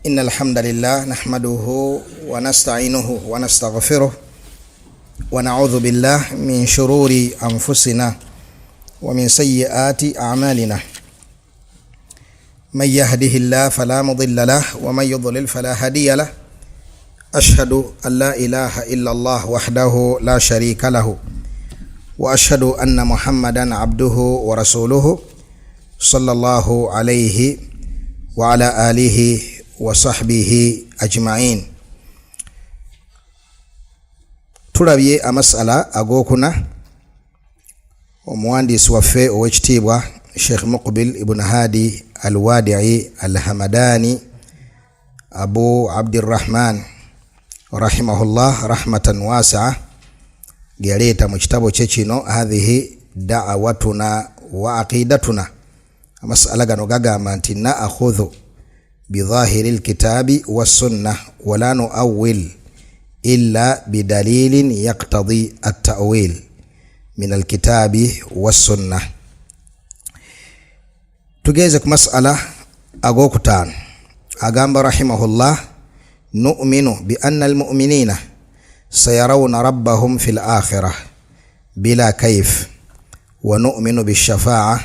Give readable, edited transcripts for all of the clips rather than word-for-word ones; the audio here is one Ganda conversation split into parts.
إن الحمد لله نحمده ونستعينه ونستغفره ونعوذ بالله من شرور أنفسنا ومن سيئات أعمالنا من يهده الله فلا مضل له ومن يضلل فلا هادي له أشهد أن لا إله إلا الله وحده لا شريك له وأشهد أن محمدا عبده ورسوله صلى الله عليه وعلى آله وصحبه أجمعين. tulabye amasala agokuna omuwandiisi waffe ow'ekitiibwa Sheikh Muqbil ibn Hadi al-Wadi'i al-Hamadani Abu Abdirrahman rahimahullah rahmatan wasi'a gyaleeta mu kitabo kye kino hadhihi da'watuna wa aqidatuna. Amasala gano gagamba nti na'khudhu بظاهر الكتاب والسنة ولا نؤول إلا بدليل يقتضي التأويل من الكتاب والسنة. تجيزك مسألة أقوكتان أقام رحمه الله نؤمن بأن المؤمنين سيرون ربهم في الآخرة بلا كيف ونؤمن بالشفاعة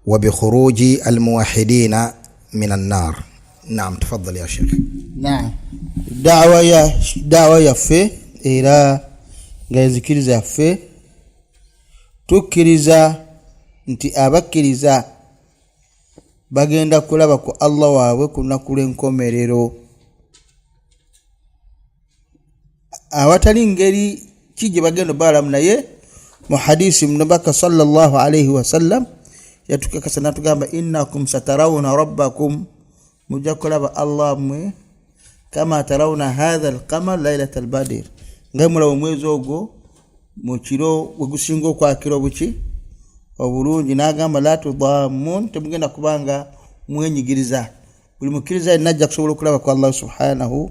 وبخروج الموحدين من النار. نعم تفضل يا شيخ. نعم دعوة يفي إلى غيزكيرزا يفي tukiriza nti abakiriza bagenda kulaba ku Allah waabwe kunakula enkomerero. Awatali ngeri kije bagenda balamu naye mu hadisi mnabaka sallallahu alayhi wa sallam yatukakasana tugamba innakum satarawna rabbakum mujakulaba Allah mwe kama tarawna hadha al-qamar laylatal badr ngamula omwezi ogwo mu kiro wegusingo kwa kiro buki obulungi nagamba la tudamun temugenda kubanga mwenyigiriza buli mukiriza najja kusobola kulaba kwa Allah subhanahu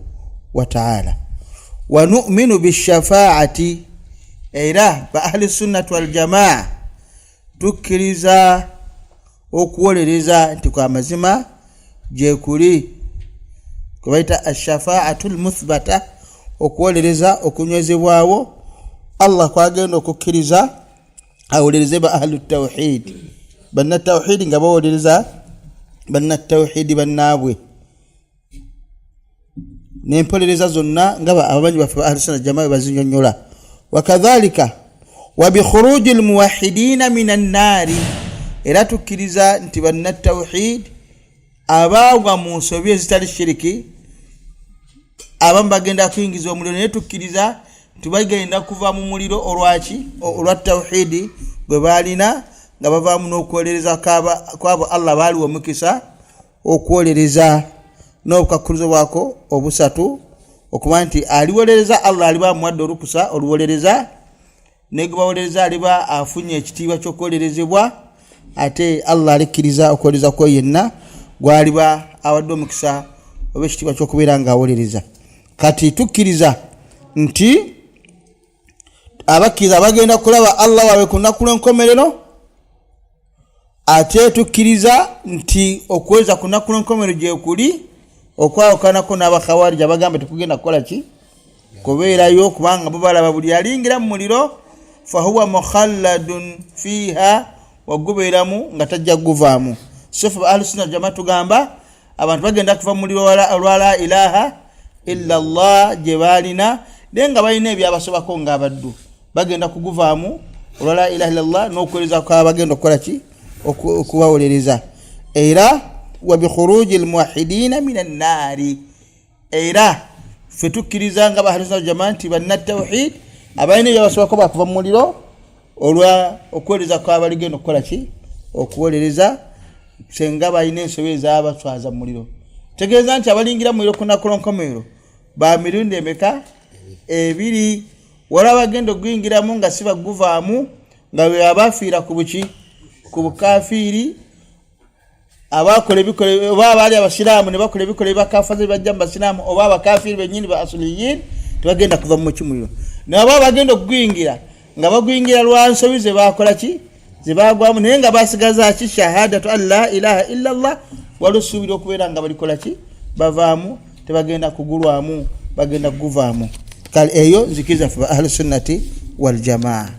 wa ta'ala. Wa nu'minu bishafa'ati era ba ahli sunnah wal jamaa tukiriza okuwolereza nti kwa mazima je kuli kubaita ash-shafa'atul muthbata okuwolereza okunywezebwawo Allah kwagenda okukiriza awolereze ba ahli tawhid banna tawhid nga bawolereza banna tawhid bannabwe nempolereza zonna nga abamanyi bafe ahli sunna jamaa bazinyonyola. Wakadhalika wa bi khurujil muwahhidin minan nari era tukiriza nti banna tawhid abagwa mu nsobi ezitali shiriki abamba bagenda kuyingiza omuliro ne tukiriza tubagenda kuva mu muliro olwaki olwa tawhid gwe balina nga bavaamu n'okwolereza kwabo Allah bali omukisa okwolereza n'obukakkirizo bwako obusatu okuba nti aliwolereza Allah aliba muwadde olukusa oluwolereza negubawolereza aliba afunye ekitiibwa ky'okwolerezebwa ate Allah alikiriza okwolereza ko yenna gwaliba awadde omukisa obekitiibwa ky'okubeera nga awolereza. Kati tukiriza nti abakiriza bagenda kulaba Allah waabwe ku nnaku lw'enkomerero ate tukiriza nti okweza ku nnaku lw'enkomerero gye kuli okwawukanako n'abakhawarija bagamba tekugenda kukola ki kubeerayo kubanga bo balaba buli alingira mu muliro fahuwa mukhalladun fiha wagubeeramu nga tajja guvaamu. Sofa ahli sunna jamaa tugamba abantu bagenda kuva mu muliro olwa la ilaha illa Allah gye balina denga balina ebyabasobako nga abaddu bagenda kuguvaamu olwa la ilaha illa Allah n'okweleza kwa bagenda okukola ki okubawolereza. Era wa bi khurujil muwahhidin minan nari era fetukiriza nga ahli sunna jamaa nti banna tawhid abalina ebyabasobako bakuva mu muliro olwa okweleza kwa baligenda okukola ki okuwolereza senga balina ensobe ez'abatwaza mu muliro. Tegeeza nti abalingira mu muliro kunakula nkomerero ba mirundi emeka ebiri wala bagenda okuyingiramu nga si baguvaamu nga bwe abafiira ku buki ku bukafiri abakola ebikole oba abali abasiraamu ne bakola ebikole bakafaze bajja mu basiraamu oba abakafiri bennyini ba asuliyin tebagenda kuva mu kimuliro nabo bagenda okuyingira nga baguyingira lwa nsobi ze bakola ki ze bagwamu naye nga basigaza ki shahadatu an la ilaha illa Allah walusubira okubeera nga balikola ki bavaamu tebagenda kugulwamu bagenda kuguvaamu kale eyo nzikiriza fa ahli sunnati wal jamaa.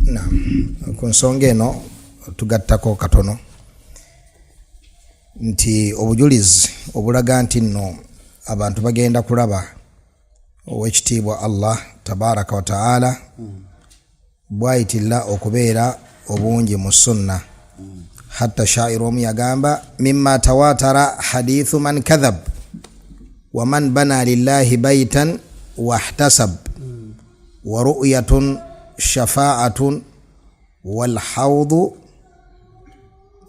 Naam, ku nsonga eno tugattako katono nti obujulizi obulaga nti nno abantu bagenda kulaba owekitiibwa Allah tabaraka wa taala bwayitilla okubeera obungi mu sunna. Hatta sha'ir omu yagamba mimma tawatara hadithu man kadhab wa man bana lillahi baytan wahtasab wa ru'yatun shafa'atun wal hawdu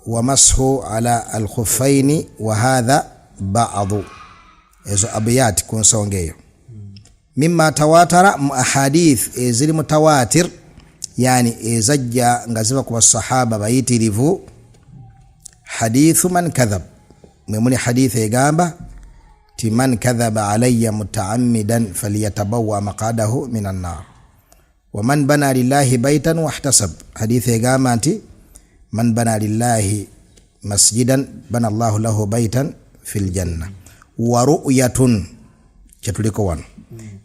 wa mashu ala al khuffaini wa hadha ba'du. Ezo abiyat ku nsonga eyo mimma tawatara mu ahadith eziri mutawatir, yani ezajja nga ziva ku basahaba bayitirivu. Hadithu man kadhab, memuli hadith egamba ti man kadhaba alayya mutaammidan falyatabawwa maqadahu minan nar wa man bana lillahi baytan wahtasab. Hadith egamba nti man bana lillahi masjidan bana Allahu lahu baytan fil janna. Wa ru'yatun kyatuliko wano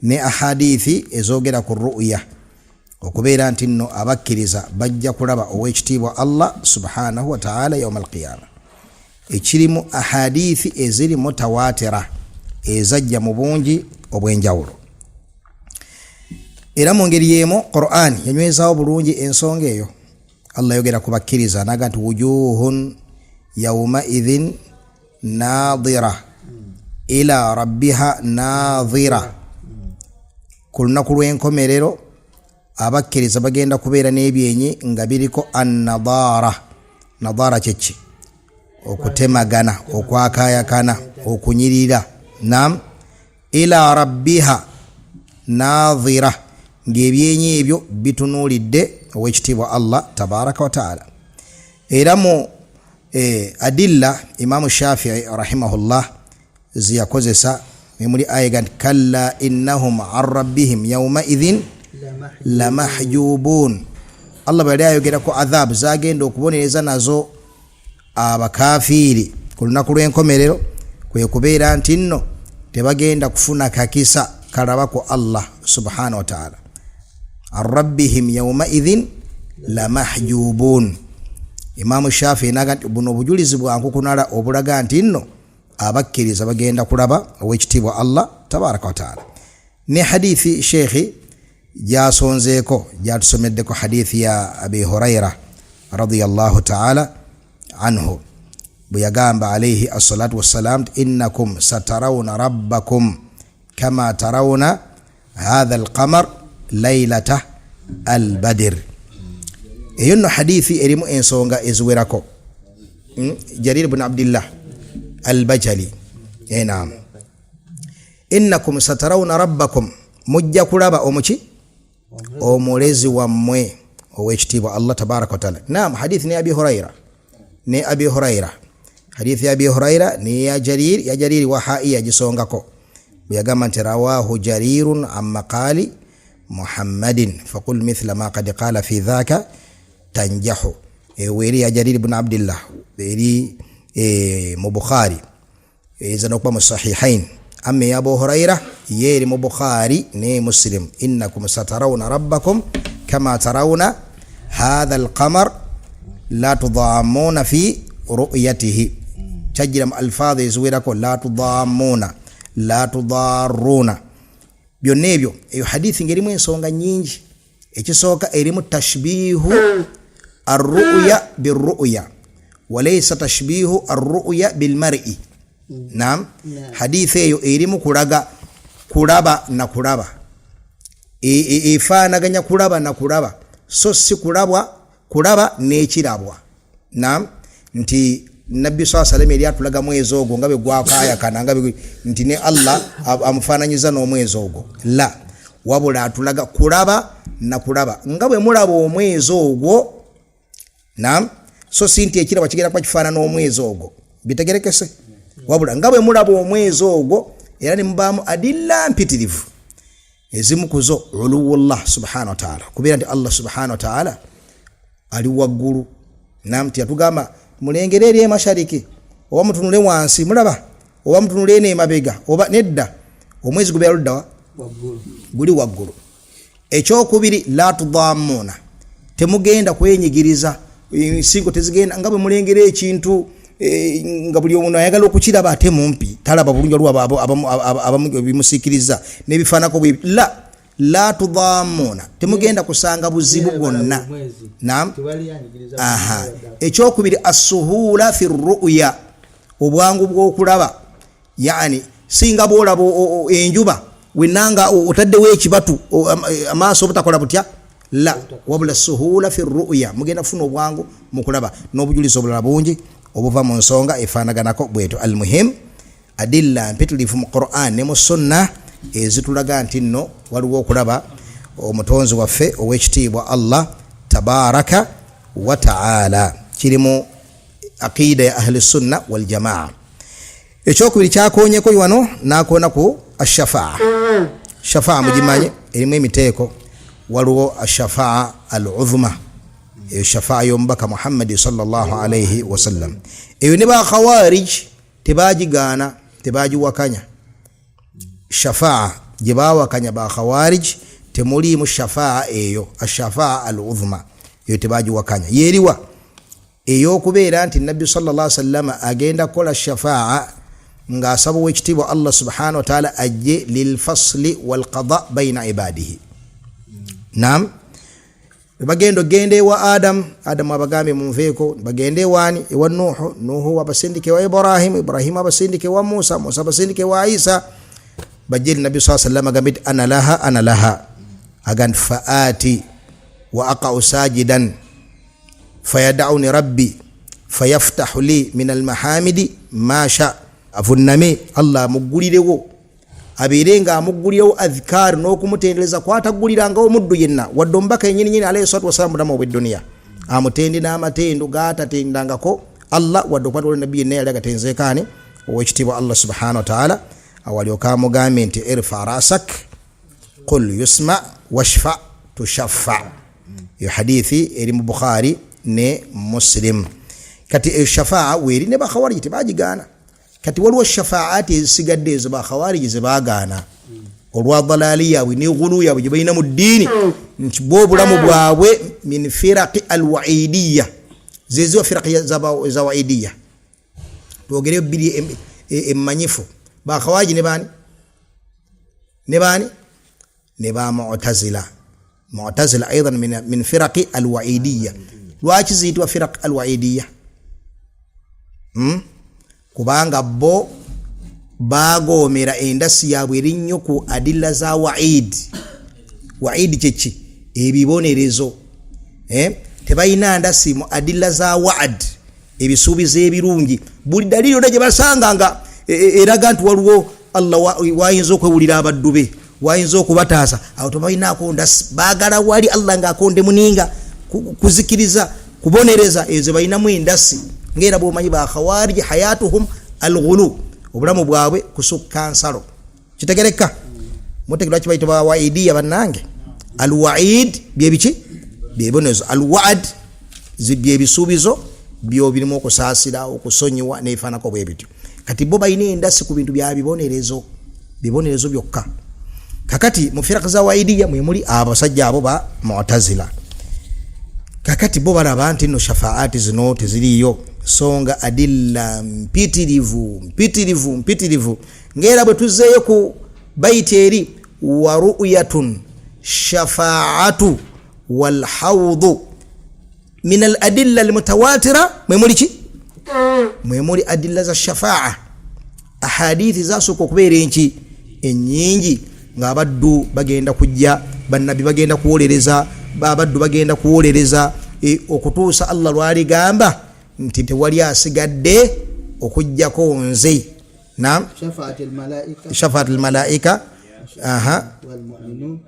ne ahadithi ezogera ku ru'ya okubeera nti nno abakkiriza bajja kulaba owekitiibwa Allah subhanahu wa ta'ala yawm al-qiyamah. Ekirimu ahadithi eziri mutawatira ezajja mu bungi obwenjawulo. Era mu ngeri yemu Qur'an yanywezaawo bulungi ensonga eyo. Allah yogera ku bakkiriza naga nti wujuhun yawma idhin nadhira ila rabbiha nadhira. Ku lunaku lw'enkomerero abakkiriza bagenda kubeera n'ebyenyi nga biriko an-nadara. Nadara kyeki okutemagana, okwakayakana, okunyirira. Naam, ila rabbiha nadhira, ng'ebyenyi ebyo bitunuulidde owekitiibwa Allah tabaraka wa taala. Era mu adilla Imam Shafi'i rahimahullah ziyakozesa memuli ayegant kalla innahum an rabbihim yawma idhin lamahjubun. Allah bali ayogera ko adhab zagenda okubonereza nazo abakafiri ku lunaku lw'enkomerero, kwe kubeera nti nno tebagenda kufuna kakisa kalaba ko Allah subhanahu wa ta'ala. An rabbihim yawma idhin lamahjubun. Imam Shafi'i naga nti buno obujulizi bwangu kunala obulaga nti nno abakkiriza bagenda kulaba owekitiibwa Allah tabaraka wa ta'ala. Ne hadithi shekhi jasonzeeko jatusomeddeko hadithi ya Abi Huraira radiyallahu ta'ala anhu bwe yagamba alayhi as-salatu was-salam innakum satarawna rabbakum kama tarawna hadha al-qamar laylata al-badr. Eyo nno hadithi erimu ensonga eziwerako. Jarir ibn Abdillah al-Bajali naam innakum satarawna rabbakum, mujja kulaba omuki omulezi wammwe owekitiibwa Allah tabaraka wa taala. Naam, hadithi ni Abi Huraira hadithi ya Abi Huraira ni ya Jarir wa haiya gisongako buyagamba nti rawahu Jarirun amma qali Muhammadin faqul mithla ma qad qala fi dhaka tanjahu. Weri ya Jarir ibn Abdillah beri mu Bukhari izanokwa mu sahihain. Amma ya Abu Huraira yeri mu Bukhari ne Muslim innakum satarawna rabbakum kama tarawna hadha al-qamar la tudhammuna fi ru'yatihi. Chajiram alfadhi izwirako la tudhammuna la tudarruna. Byonna ebyo eyo hadithi ngerimu ensonga nyingi. Ekisooka erimu tashbihu ar-ru'ya bir-ru'ya walaysa tashbihu ar-ru'ya bil-mar'i. Naam, hadithi eyo erimu kulaga kulaba na kulaba. Efaanaganya kulaba na kulaba, so si kulaba n'ekirabwa. Naam, nti Nabbi sallallahu alayhi wasallam yatulaga mwezi ogwo nga bwe gwakaya kana nga bwe nti ne Allah amufaananyiza n'omwezi ogwo. La, wabula atulaga kulaba na kulaba nga bwe mulaba omwezi ogwo. Naam, so sinti ekiraba kigera kwa kifaanana n'omwezi ogwo bitegerekese, wabula nga bwe mulaba omwezi ogwo era ne mubaamu adilla mpitirivu ezimu kuzo uluwullah subhanahu wa ta'ala, kubeera nti Allah subhanahu wa ta'ala ali waggulu. Naam, tiyatugamba mulengere eri mashariki oba mutunule wansi mulaba oba mutunule ene emabega oba nedda omwezi gubeera luddawa guli waggulu. Ekyokubiri la tudhammuna temugenda kwenyigiriza singo tezigenda nga bwe mulengera ekintu nga buli omuntu ayagala okukiraba ate mumpi talaba bulungi olwabo abamu bimusikiriza nebifaanako bwe la tudhammuna temugenda kusanga buzibu bwonna. Naam. Aha. Ekyokubiri as-suhula fi ru'ya obwangu bw'okulaba yani singa bwolaba enjuba wenanga otaddewo ekibatu amaaso obutakola butya la wabula suhula fi ru'ya mugenda kufuna obwangu mukulaba n'obujulizi obulala bungi obuva mu nsonga efaanaganako bweto. Almuhim adilla mpitulifu mu Qur'an ne mu sunna ezitulaga nti nno waliwo okulaba omutonzi waffe ow'ekitiibwa Allah tabaraka wa ta'ala kirimu aqida ya ahli sunna wal jamaa. Ekyokubiri kyakoonyeko wano nakoona ku ashafaa. Shafaa mugimanye erimu emiteeko waliwo ashafaa al-uzma shafaa y'omubaka Muhammad sallallahu alayhi wasallam. Eyo ne ba khawarij tebagigaana tebagiwakanya. Shafaa gye baawakanya ba khawarij temuliimu shafaa eyo ashafaa al-uzma eyo tebagiwakanya. Yeeriwa ey'okubeera nti nabbi sallallahu alayhi wasallam agenda kukola shafaa ng'asaba ow'ekitiibwa Allah subhanahu wa ta'ala ajje lilfasli walqada baina ibadihi. Naam. Bagendo gende wa Adam abagambe munveeko bagende ewaani ewa Nuhu abasindike wa Ibrahim abasindike wa Musa abasindike wa Isa bajjeli nabbi sallallahu alayhi wasallam agambye ana laha agan faati wa aqa'u sajidan fayad'uni rabbi fayaftahu li min almahamidi ma sha avunname Allah mugulirewo abirenga amugulirewo adhkar n'okumutendereza kwataguliranga omuddu yenna wadde omubaka yennyini alayhi salatu wasallam bulamu obw'edduniya amutendi n'amatendo gaatatendangako Allah wadde okwatula nabbi yenna yali agatenzeekaani ow'ekitiibwa Allah subhanahu wa ta'ala awalyoka amugambe nti irfa rasak qul yusma washfa tushaffa. Iyo hadithi eri mu Bukhari ne Muslim. Kati shafaa weri ne bakhawarij tebagigaana. Kati waliwo shafaati ezisigadde ezo bakhawarij zebagaana olwa dhalali yaabwe ne ghulu yaabwe gye balina mu ddiini nti bo obulamu bwabwe min firaqi alwaidiyya zeziwa firaqi za waidiyya twogere bbiri emmanyifu bakhawarij ne bani ne ba mu'tazila aidan min firaqi alwaidiyya. Lwaki ziyitibwa firaq alwaidiyya? Kubanga bo bagoomera endasi yaabwe erinnyo ku adilla za waid kyeki ebibonerezo tebalina ndasi mu adilla za waad ebisuubizo ebirungi buli dalili oda gye basanganga eraga nti waliwo Allah wayinza okwewulira abaddu be wayinza okubataasa awo tebalinaako ndasi baagala wali Allah ng'akonde muninga kuzikiriza kubonereza ezo balinamu endasi ngera bwomanyi ba khawarij hayatuhum al-ghulu obulamu bwabwe kusukka nsalo kitegereka mutegerwa kibaito ba waidiyya bannange al-waid byebiki byebonezo al-wa'd zibye bisuubizo byo birimo okusaasira okusonyiwa nefanako bwebityo. Kati bo bayina endasi ku bintu bya bibonerezo byokka. Kakati mu firaq za waidiyya mwe muli abasajja abo ba mu'tazila. Kakati bo balaba nti no shafaati zino teziriyo songa adilla mpitirivu ngera bwe tuzeeyo ku baiti eri wa ru'yatun shafaatu wal hawdu min al adilla al mutawatira mwe muli adilla za shafaa ahadithi zasooka okubeera enki ennyingi ng'abaddu bagenda kujja bannabi bagenda kuwolereza babaddu bagenda kuwolereza okutuusa Allah lwaligamba nti tewali asigadde okujjako nze. Naam. Shafaat al-malaika wal mu'minun.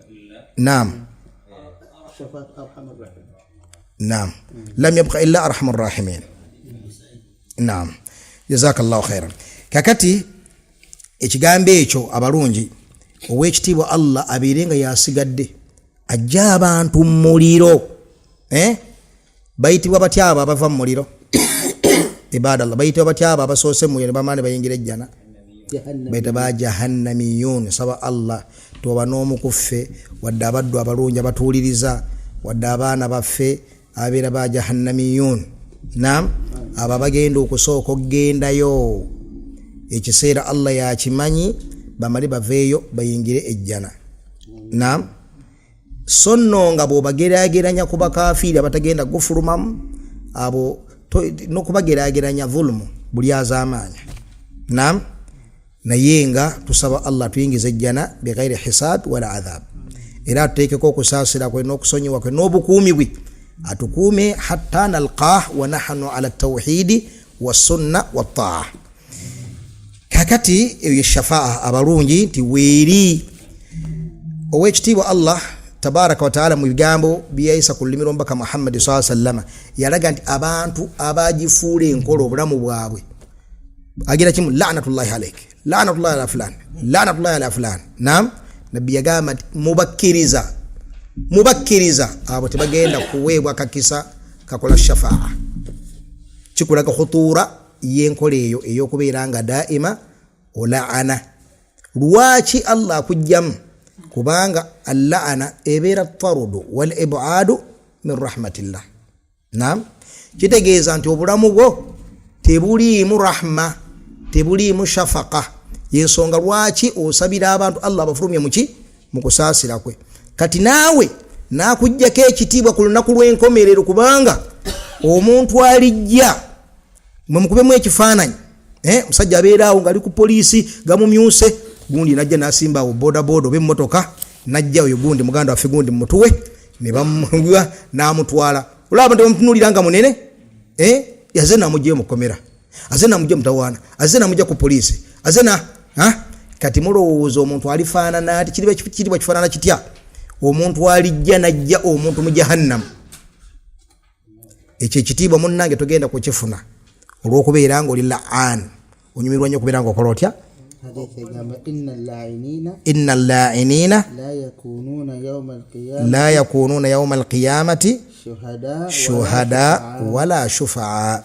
Naam. Shafaat arhamur rahim. Naam. Lam yabqa illa arhamur rahimin. Naam. Jazakallahu khairan. Kakati ekigambo ekyo abalungi ow'ekitiibwa Allah abirenga yasigadde ajja abantu muliro bayitibwa batya abo abava mu muliro ibadallah bayita batyaba abasose mu bamane bayingira ejjana bayita ba jahannamiyun saba Allah toba n'omukuffe wadde abaddu abalungi abatuuliriza wadde abaana baffe abeera ba jahannamiyun naam aba bagenda okusooka okgendayo ekiseera Allah yakimanyi bamali baveeyo bayingire ejjana naam sonno nga bw'obageraageranya ku bakafiiri abatagenda gufulumamu abo n'okubageraageranya dhulumu buli azaamaanya naam naye nga tusaba Allah tuyingize ejjana bighayri hisaab wala adhaab era tuteekeko okusaasira kwe n'okusonyiwa kwe n'obukuumi bwe atukuume hatta nalqaah wa nahnu ala tawhidi wassunna wattaa. Kakati eyo shafaa abalungi nti weeri ow'ekitiibwa Allah tabaraka wa taala mu bigambo byayisa ku lulimi lw'omubaka Muhammad sallallahu alaihi wasallam yalaga nti abantu abagifuula enkola obulamu bwabwe agira kimu la'natullahi alayk la'natullahi ala fulan la'natullahi ala fulan naam nabbi yagamba nti mubakkiriza abo tebagenda kuweebwa kakisa kakola shafaa kikulaga khutuura y'enkola eyo ey'okubeera nga daima ola'ana. Lwaki Allah akujjamu? Kubanga al-la'ana ebeera tarudu wal ib'adu min rahmatillah. Naam, kitegeeza nti obulamu bwo tebuliimu rahma, tebuliimu shafaqa. Yensonga lwaki osabira abantu Allah abafulumye mu kusaasira kwe. Kati naawe naakujjako ekitiibwa ku lunaku lw'enkomerero kubanga omuntu alijja mwe mukubemu ekifaananyi musajja abeera awo ng'ali ku poliisi gamumyuse, gundi najja n'asimba awo boda oba emmotoka, najja oyo gundi muganda waffe gundi mutuwe ne bamuwa n'amutwala. Olaba tebamutunuulira nga munene aze n'amugye mukomera, aze n'amugye mutawaana, aze n'amugye ku poliisi, aze na kati mulowooza omuntu alifaanana ati kiriba kifaanana kitya? Omuntu alijja najja omuntu mu jahannam. Ekyo ekitiibwa munnange togenda kukifuna olw'okubeera nga oli la'an, onyumirwa nnyo okubeera nga okola otya? inna al-la'inina la yakununa yawma al-qiyamati shuhada wala shufaa.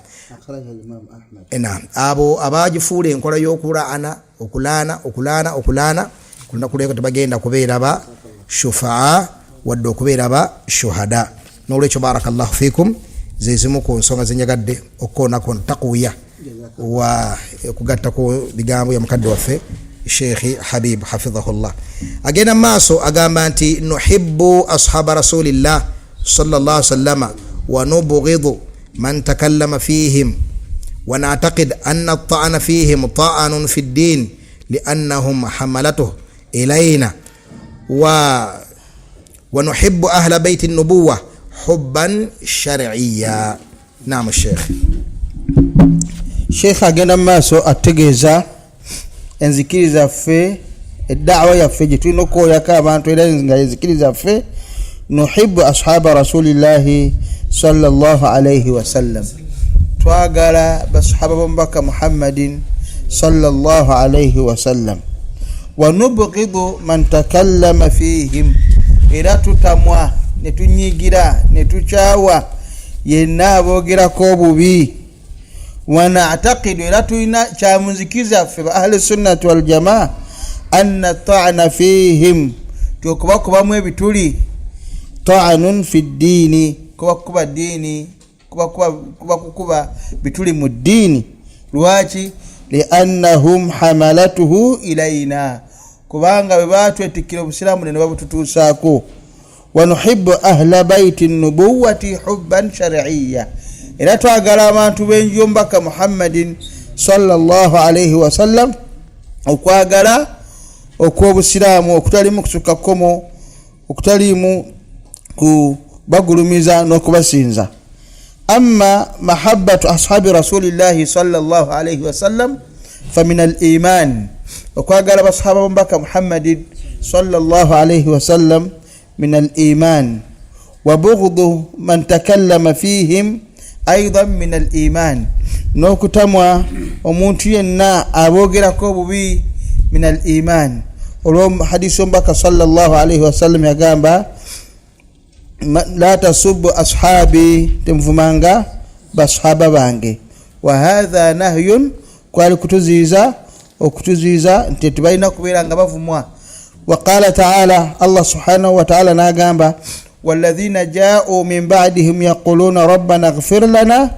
Abo abagifuula enkola y'okulaana okulaana kunakuleko tebagenda kubeera ba shufaa wadde okubeera ba shuhada. N'olwekyo barakallahu fikum zezimu ku nsonga zenyagadde okukoonako takuya wa kugatta ku bigambo ya mukadde waffe Sheikh Habib hafidhahullah. Agenda maaso agamba nti nuhibbu ashaba rasulillah sallallahu alaihi wasallam wa nubghidhu man takallama fihim wa na'taqid anna at-ta'ana fihim ta'anun fi ad-din li'annahum hamalatuhu ilayna wa nuhibbu ahla bayti an-nubuwah hubban shar'iyya. Naam Sheikh agenda maaso ategeeza enzikiriza ffe eddawa yaffe gye tulina okwoyako abantu era nga enzikiriza ffe nuhibbu ashaba rasulillahi sallallahu alayhi wasallam, twagala basahaba b'omubaka Muhammadin sallallahu alayhi wasallam. Wa nubghidu man takallama fihim, era tutamwa ne tunyigira ne tukyawa yenna aboogerako obubi. Wa na'taqidu, era tulina kyamunzikiriza ffe ba ahli sunnati wal jamaa anna ta'ana fihim, tukubakubamu ebituli ta'anun fi ddiini, kubakuba ddiini, kubakuba bituli mu ddiini. Lwaki? liannahum hamalatuhu ilayna, kubanga bwe batwetikira obusiraamu ne babututuusaako. Wa nuhibbu ahla bayti nubuwati hubban shar'iyya, era twagala abantu b'enju y'omubaka Muhammadin sallallahu alayhi wasallam okwagala okw'obusiraamu okutalimu kusukka kkomo, okutalimu kubagulumiza n'okubasinza. Amma mahabbatu ashabi rasulillahi sallallahu alayhi wasallam famin al-iman, okwagala basahaba b'omubaka Muhammadin sallallahu alayhi wasallam min al-iman. Wa bughdhu man takallama fihim aidan min al-iman, n'okutamwa omuntu yenna aboogerako obubi min al-iman. Olwo hadisi omubaka sallallahu alayhi wasallam yagamba la tasubbu ashabi, temvumanga basahaba bange. wa hadha nahyun kwali kutuziza okutuziza nti tubalina kubeera nga bavumwa. Wa qala ta'ala Allah subhanahu wa ta'ala nagamba walladhina ja'u min ba'dihim yaquluna rabbana ighfir lana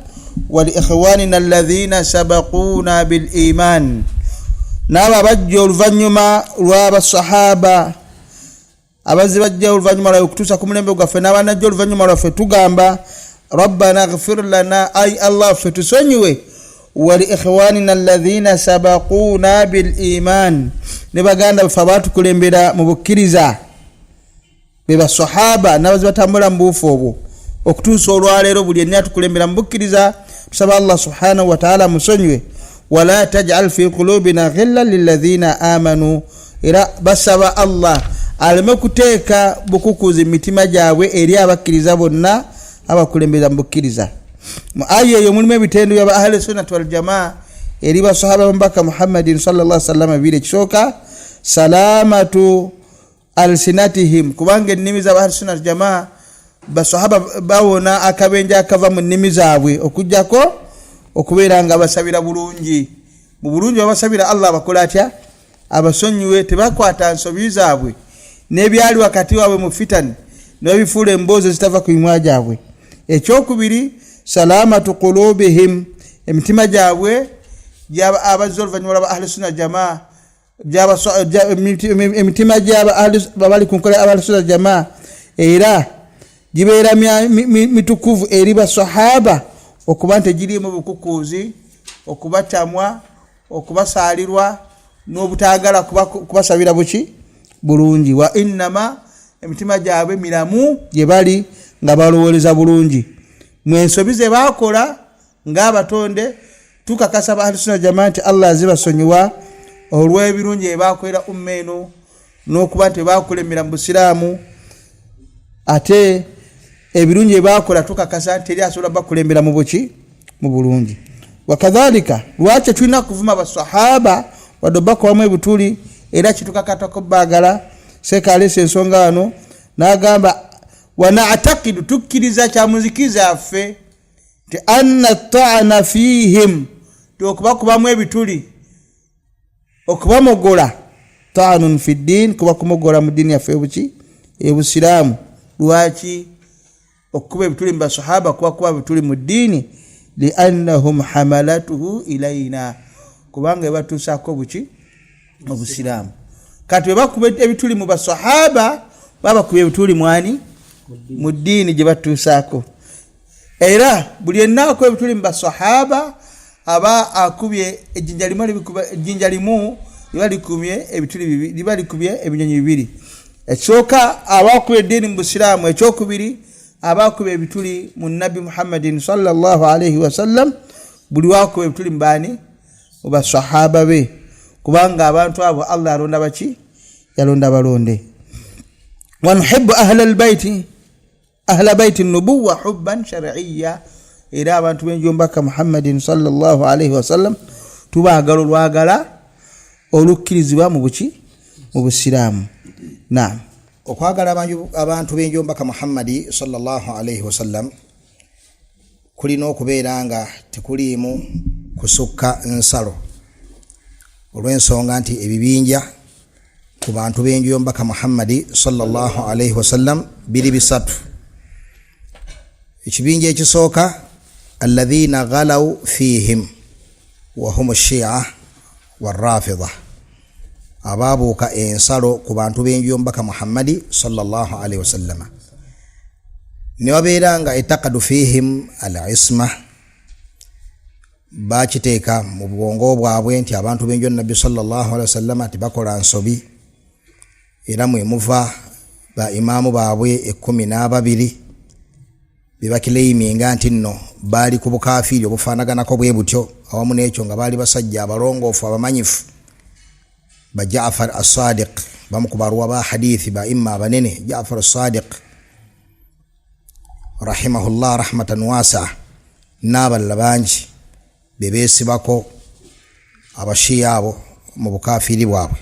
wa li ikhwanina alladhina sabaquna bil iman. Naba bajja oluvanyuma lw'aba sahaba abazi bajja oluvanyuma lwa okutuusa ku mulembe gwaffe n'abanajja oluvanyuma lwaffe tugamba rabbana ighfir lana ay Allah ffe tusonyiwe wa li ikhwanina alladhina sabaquna bil iman ne baganda baffe abatukulembera mu bukkiriza be basahaba n'abazi batambula mu buufu obwo okutuusa olwaleero buli yenna atukulembera mu bukkiriza tusaba Allah subhanahu wa ta'ala musonyiwe. Wala taj'al fi qulubina ghillan lilladhina amanu era basaba Allah aleme kuteeka bukukuzi mitima gyabwe eri abakkiriza bonna abakulembera mu bukkiriza. Mu aya eyo mulimu ebitendo bya ahli sunnah wal jamaa eri basahaba b'Omubaka Muhammadin sallallahu alaihi wasallam bire kisooka salamatu alsinatihim kubanga ennimi za ahli sunnah wal jamaa basahaba bawona akabenja akava mu nnimi zaabwe okujjako okubeera nga basabira bulungi mu bulungi babasabira Allah abakola atya abasonyiwe tebakwata nsobi zaabwe n'ebyali wakati waabwe mu fitani n'ebifuula emboozi zitava ku mimwa gyabwe. Ekyokubiri salamatu qulubihim emitima gyabwe gyaba abazze oluvannyuma lwa ahli sunna jamaa emitima gyaba abali ku nkola ahli sunna jamaa era gibeera mitukuvu eri basahaba okuba nti girimu bukukuzi okubatamwa okubasaalirwa n'obutaagala kubasabira buki bulungi. Wa innama emitima gyabwe miramu gye bali nga balowooleza bulungi mu ensobi ze baakola ng'abatonde. Tukakasa ba ahli sunna jamaa nti Allah azibasonyiwa olw'ebirungi bye baakolera umma eno n'okuba nti baakulembera mu busiraamu ate ebirungi baakola tukakasa nti eri asobola bakulembera mu buki mu bulungi. Wakadhalika lwaki tulina kuvuma basahaba wadde bakowamu ebutuli era kitukakatako baagala sekalesa ensonga wano n'agamba wana'taqidu tukkiriza kya muzikiza affe ti anna ta'ana fihim okubakubamu ebituli okubamogola ta'anun fi ddin kuba kumogola mu ddiini yaffe buki ebusiraamu. Lwaki okuba ebituli mu basahaba kuba ebituli mu ddiini liannahum hamalatuhu ilaina kubanga ebatuusaako buki obusiraamu. Kati bwe bakuba ebituli mu basahaba babakuba ebituli mwani mu ddiini gye batuusaako. Era buli ennaako ebituli mu basahaba aba akubye ejjinja limu liba likumye ebituli bibiri liba likubye ebinyonyi bibiri. Ekisooka abakubye eddiini mu busiraamu, ekyokubiri abakubye ebituli mu Nabi Muhammadin sallallahu alaihi wasallam buli wakubye ebituli mu baani mu basahaba be kubanga abantu abo Allah alonda baki yalonda balonde. Wa nuhibbu ahla baiti nubuwa hubban shar'iyya era abantu b'enjombaka Muhammadin sallallahu alaihi wasallam tubaagala olwagala olukkirizibwa mu buki mu busiraamu. Naam, okwagala abantu b'enjombaka Muhammadi sallallahu alaihi wasallam kulina okubeera nga tekuliimu kusukka nsalo olw'ensonga nti ebibinja ku bantu b'enjombaka Muhammadi sallallahu alaihi wasallam biri bisatu. Ekibinja ekisooka alladhina ghalaw fihim wa hum ash-shi'a war-rafida ababuuka ensalo ku bantu b'enjombaka Muhammadi sallallahu alaihi wasallam ne wabeera nga etaqadu fihim al-isma bakiteeka mu bwongo bwabwe nti abantu b'enjombaka Nabbi sallallahu alaihi wasallam tibakola nsobi era mwe muva ba imaamu baabwe 12 bibakilaiminga nti nno baali ku bukafiiri obufaanaganako bwe butyo awamu n'ekyo nga baali basajja abalongoofu abamanyifu ba Jaafar as-Sadiq bamu ku barwa ba hadithi ba imma abanene Jaafar as-Sadiq rahimahullah rahmatan wasa n'abalala bangi bebeesibako abashiya abo mu bukafiiri bwabwe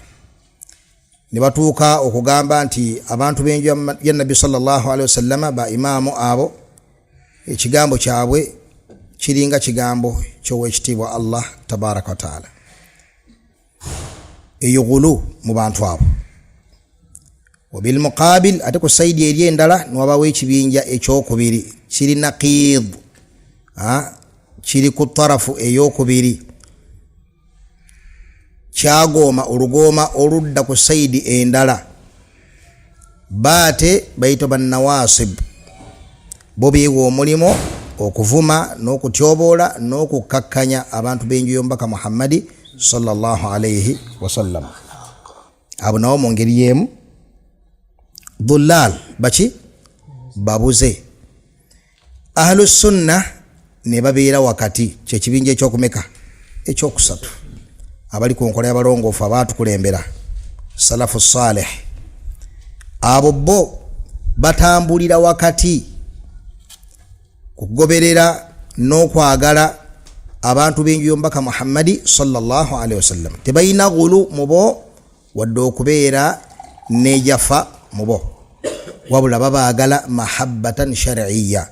ne batuuka okugamba nti abantu b'enju ya Nabbi sallallahu alaihi wasallam ba imaamu abo ekigambo kyabwe kiringa kigambo ky'owekitiibwa Allah tabaraka wa taala. Eyo ghulu mu bantu abo. Wabil muqabil ate ku saidi eri endala nwabawo ekibinja ekyokubiri kiri naqid, kiri ku tarafu eyokubiri, kyagoma olugoma oludda ku saidi endala. Baate bayita bannawasib, bo beewa omulimo okuvuma n'okutyoboola n'okukakkanya abantu b'enju y'omubaka Muhammadi sallallahu alayhi wasallam. Abo nabo mu ngeri y'emu dhullal baki babuze. Ahlu sunna ne babeera wakati, kyekibinja ekyokumeka ekyokusatu, abali ku nkola y'abalongoofu abaatukulembera salafu salih. Abo bo batambulira wakati kugoberera n'okwagala abantu b'enju y'omubaka Muhammadi sallallahu alayhi wasallam. Tebalina ghulu mubo wadde okubeera nejafa mubo, wabula babaagala mahabbatan shar'iyya,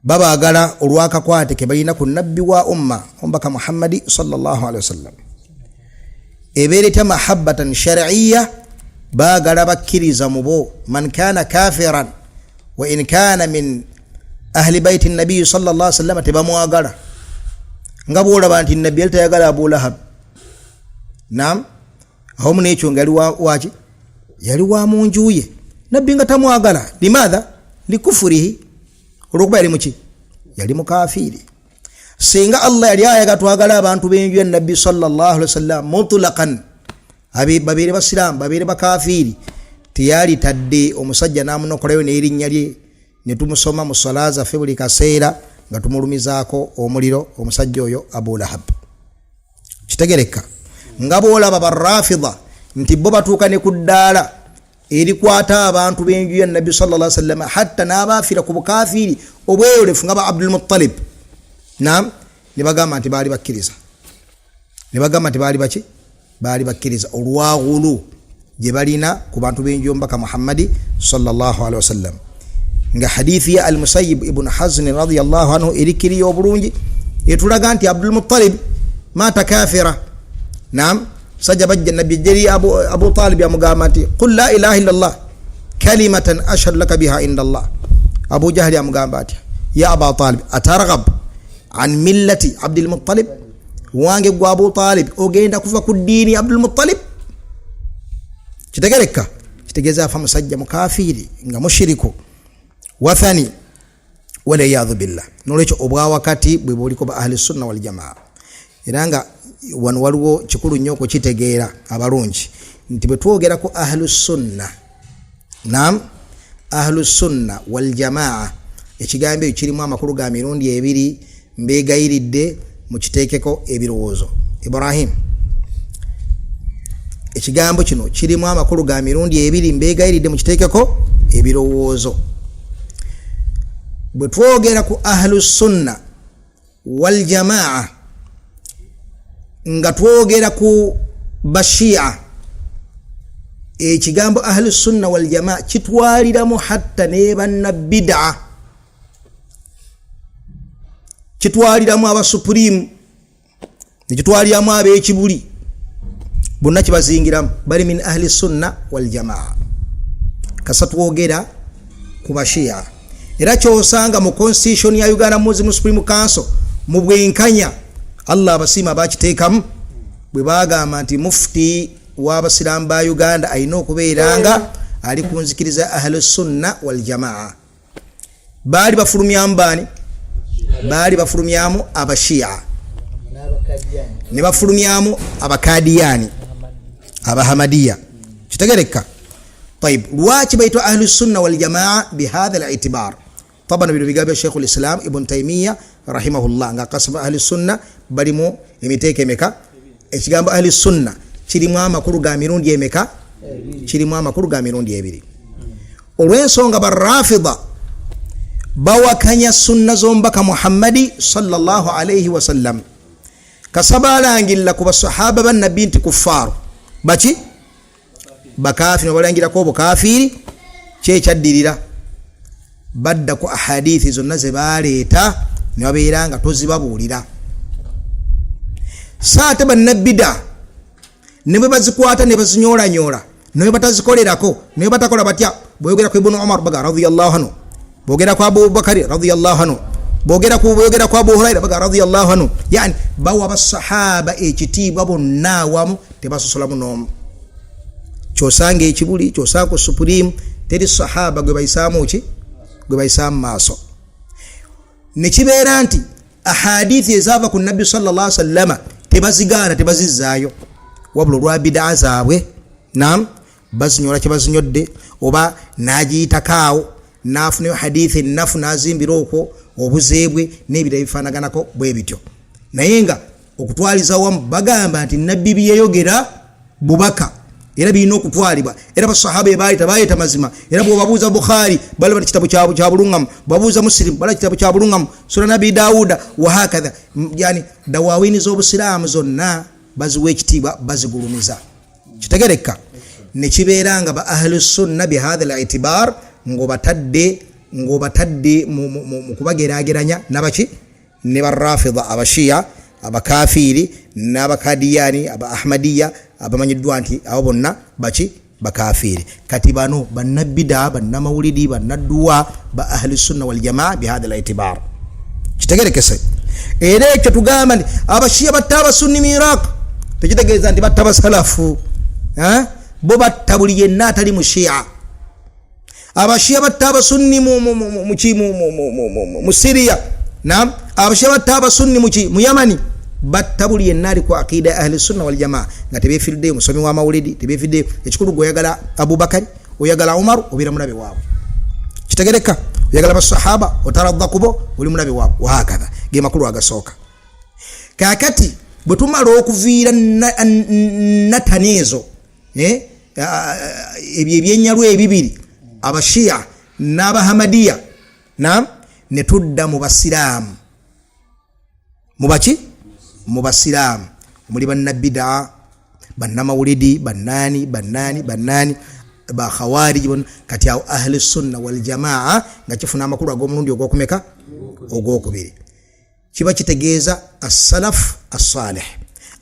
babaagala olwakakwate ke balina ku nabbi wa umma omubaka Muhammadi sallallahu alayhi wasallam. Ebeereta mahabbatan shar'iyya, baagala bakkiriza mubo. Man kana kafiran wa in kana min ahli baiti nabii sallallahu alayhi wasallam tebamwagala. Nga bwolaba nti nabbi yali tayagala Abu Lahab, naam, awo munekyo nga waki yali wa munjuye, nabbi nga tamwagala. Limadha? Likufurihi, olwokuba yali muki, yali mukafiri. Singa Allah yali ayaga twagala abantu b'enju ya nabbi sallallahu alayhi wasallam mutlaqan, babeere basiramu babeere bakafiri, tiyali tadde omusajja namunokolayo n'erinnya lye ne tumusoma mu sala zaffe buli kaseera nga tumulumizaako omuliro omusajja oyo Abu Lahab. Kitegereka nga bwolaba barrafida nti bo batuuka ne ku ddaala erikwata abantu b'enju ya nabbi sallallahu alayhi wasallam hatta n'abaafira ku bukafiri obweyolefu nga ba Abdul Muttalib, naam, ne bagamba nti baali bakkiriza, ne bagamba nti baali baki, baali bakkiriza olwaghulu gye balina ku bantu b'enju y'omubaka Muhammadi sallallahu alayhi wasallam. Nga hadithi ya al-Musayyib ibn Hazn radiyallahu anhu erikiriyo obulungi etulaga nti Abdul Muttalib mata kafira, naam, sajja bajja nabbi jeri Abu Talib yamugamba nti qul la ilaha illa Allah kalimatan ashhadu laka biha inda Allah. Abu Jahl yamugamba ati ya Abu Talib atarghab an millati Abdul Muttalib, wange gwa Abu Talib ogenda kuva ku ddiini Abdul Muttalib. Kitegereka, kitegeeza afa musajja mukafiri nga mushiriku wathani wala yadhu billah. Nolekyo obwa wakati bwe buliko ba ahli sunna wal jamaa. Era nga wano waliwo kikulu nnyo okukitegeera abalungi nti bwe twogera ku ahlu sunna, naam, ahlu sunna wal jamaa, ekigambo ekyo kirimu amakulu ga mirundi ebiri, mbeegayiridde mukiteekeko ebirowoozo. Ibrahim, ekigambo kino kirimu amakulu ga mirundi ebiri, mbeegayiridde mukiteekeko ebirowoozo. Bwe twogera ku ahlu sunna wal jamaa nga twogera ku bashia, ekigambo ahlu sunna wal jamaa kitwaliramu hatta ne banna bid'a, kitwaliramu aba supreme, nekitwaliramu ab'ekibuli, bonna kibazingiramu, bali min ahli sunna wal jamaa. Kasa twogera ku bashia, era kyosanga mu constitution ya Uganda Muslim Supreme Council mu bwenkanya Allah abasima bakiteekamu bwe bagamba nti mufti w'abasiraamu ba Uganda alina okubeeranga ali kunzikiriza ahlu sunna wal jamaa. Baali bafulumyamu baani? Baali bafulumyamu abashia, ne bafulumyamu abakadiyani, abahamadiya. Kitegereka? طيب, lwaki baitwa ahlu sunna wal jamaa bihadha al-i'tibar? Tabana bino bigambo Sheikh al-Islam Ibn Taymiyyah rahimahullah nga kasaba ahlu sunna balimu emiteeke emeka. Ekigambo ahlu sunna kirimu amakulu ga mirundi emeka? Kirimu amakulu ga mirundi ebiri. Olw'ensonga barrafida bawakanya sunna z'omubaka Muhammadi sallallahu alayhi wasallam, kasabalangirira ku basahaba ba nabbi nti kuffaaru baki bakafiri, balangirako obukafiri, kyekaddirira badda ku ahadithi zonna ze baleeta ne babeera nga tozibabuulira. Saate bannabida ne bwe bazikwata ne bazinyoolanyoola ne bwe batazikolerako ne bwe batakola batya, boyogera ku Ibnu Umar baga radiyallahu anhu, boogera ku Abu Bakari radiyallahu anhu, boogera ku Abu Huraira baga radiyallahu anhu, yani bawa basahaba ekitiibwa bonna awamu tebasosolamu n'omu. Kyosanga ekibuli, kyosanga ku supreme, teri sahaba gwe bayisaamu ki, gwe bayisaamu maaso. Ne kibeera nti ahadithi ezaava ku nabbi sallallahu alaihi wasallam tebazigaana, tebazizaayo, wabula olwa bid'a zaabwe naam bazinyola kye bazinyodde, oba n'agiyitako n'afunayo hadithi ennafu n'azimbira okwo obuzeebwe n'ebirala bifaanaganako bwe bityo. Naye nga okutwaliza wamu bagamba nti nabbi byeyogera bubaka era birina okutwalibwa, era basahaba baayita mazima, era bw'obabuuza Bukhari balaba kitabo kya bulungamu, bwabuuza Muslim balaba kitabo kya bulungamu, Sunan Nabi Dawuda wa hakadha, yani dawaawini z'obusiraamu zonna baziwa ekitiibwa, bazigulumiza. Kitegereka ne kibeera nga ba ahlu sunna bi hadha al-i'tibar ng'obatadde mu kubageraageranya nabaki ne barrafida, abashiya, abakafiri, n'abakadiyani, aba ahmadiya, abamanyiddwa nti abo bonna baki bakafiri. Kati bano bannabida, bannamawulidi, bannadduwa, ba ahli sunna wal jamaa bi hadha al-i'tibar. Kitegerekese era ekyo tugamba nti abashiya batta abasunni mu Iraq, tekitegeeza nti batta abasalafu, bo batta buli yenna atali mu Shia. Abashiya batta abasunni mu Syria, naam, abashiya batta abasunni mu Yamani, batta buli yenna ali ku aqida ahli sunna wal jamaa, nga tebeefidde musomi wa mawulidi, tebeefidde ekikulu goyagala Abu Bakari, oyagala Umar, obira mulabe waabwe. Kitegereka, oyagala basahaba, otaradda kubo, oli mulabe waabwe, wahakadha, ge makulu agasooka. Kakati bwe tumala okuviira nataneezo ebyennyalwa ebibiri, abashiya n'abahamadiya, naam, ne tudda mu basiraamu, mu baki, mu basiraamu omuli bannabida, bannamawulidi, bannaani ba khawarij bon. Kati awo ahli sunna wal jamaa nga kifuna amakulu ag'omulundi ogwokumeka, ogwokubiri. Kiba kitegeeza as-salaf as-salih,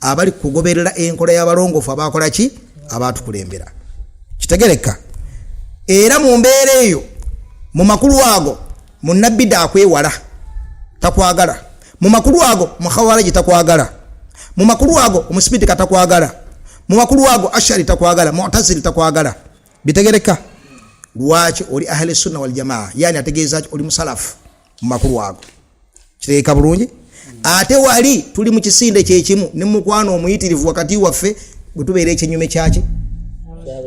abali kugoberera enkola y'abalongoofu abakola ki, abaatukulembera. Kitegereka era mu mbeera eyo, mu makulu ago munnabida akwewala, takwagala. Mu makulu ago mukhawariji takwagala, mu makulu ago omusibiti takwagala, mu makulu ago ashari takwagala, mu'tazili takwagala. Bitegereka lwaki oli ahli sunna wal jamaa, yani ategeeza oli musalafu mu makulu ago. Kiteeka bulungi. Ate wali tuli mu kisinde kyekimu ne mukwano omuyitirivu wakati waffe bwe tubeera ekyenyume kyaki,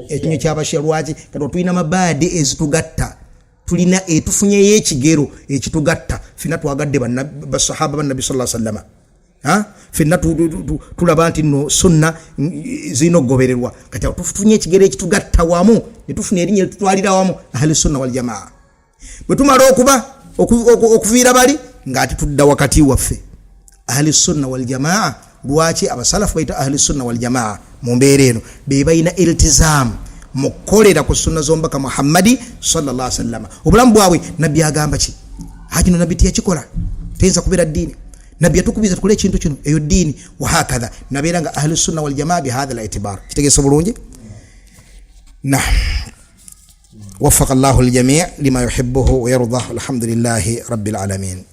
ekinyo ky'abashiya. Lwaki? Kati tulina mabaadi ezitugatta, tulina etufunyeyo ekigero ekitugatta. Fina twagadde basahaba bannabbi sallallahu alaihi wasallam, fina tulaba nti no sunna zino gobererwa. Kati tufunye ekigero ekitugatta wamu, ne tufuna erinnya litutwalira wamu, ahli sunna wal jamaa. Bwe tumala okuviira bali nga ati tudda wakati waffe, ahli sunna wal jamaa. Lwaki abasalafu baita ahli sunna wal jamaa? Mu mbeera eno be bayina iltizam mu kukolera ku sunna z'omubaka Muhammadi sallallahu alaihi wasallam. Obulamu bwabwe nabbi agamba ki? Hakino nabbi tiyakikola, teyinza kubeera ddiini. Nabbi yatukubiza tukole ekintu kino, eyo ddiini, wa hakadha. Nabeera nga ahli sunna wal jamaa bi hadha al-i'tibar. Kitegeeza bulungi. Naam. وفق الله الجميع لما يحبه ويرضاه. الحمد لله رب العالمين.